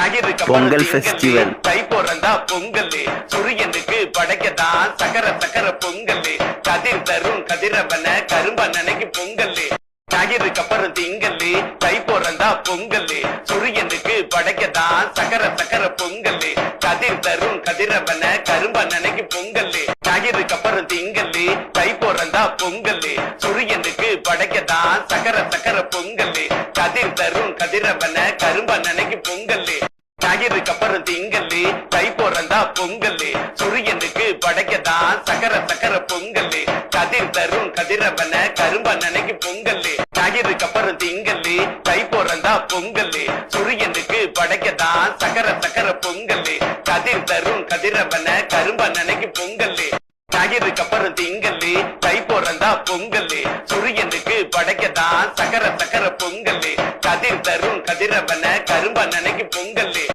Pongal festival. தை பிறந்தா பொங்கல், சூரியனுக்கு படைக்கதான் சக்கர சக்கர பொங்கல். கதிர் தரும் கதிரவன கரும்பண்ணனைக்கு பொங்கல். ஞாயிறுக்கு அப்புறம் திங்கள், தை பிறந்தா பொங்கல், சூரியனுக்கு படைக்கதான் சக்கர சக்கர பொங்கல். கதிர் தரும் கதிரவன கரும்பண்ணனைக்கு பொங்கல். ஞாயிறுக்கு அப்புறம் திங்கள், தை பிறந்தா பொங்கல், சூரியனுக்கு படைக்கதான் சக்கர சக்கர பொங்கல். கதிர் தரும் கதிரவன கரும்பண்ணனைக்கு பொங்கல். ஞாயிறுக்கு அப்புறம் திங்கள், தை பிறந்தா பொங்கல், சூரியனுக்கு படைக்கதான் சக்கர சக்கர பொங்கல். கதிர் தரும் கதிரவன கரும்பண்ணனைக்கு பொங்கல். ஞாயிறுக்கு அப்புறம் திங்கள், தை பிறந்தா பொங்கல், சூரியனுக்கு படைக்கதான் சக்கர சக்கர பொங்கல். கதிர் தரும் கதிரவன கரும்பண்ணனைக்கு பொங்கல். ஞாயிறுக்கு அப்புறம் திங்கள், தை பிறந்தா பொங்கல், சூரியனுக்கு படைக்கதான் சக்கர சக்கர பொங்கல். கதிர் தரும் கதிரவன கரும்பண்ணனைக்கு பொங்கல்.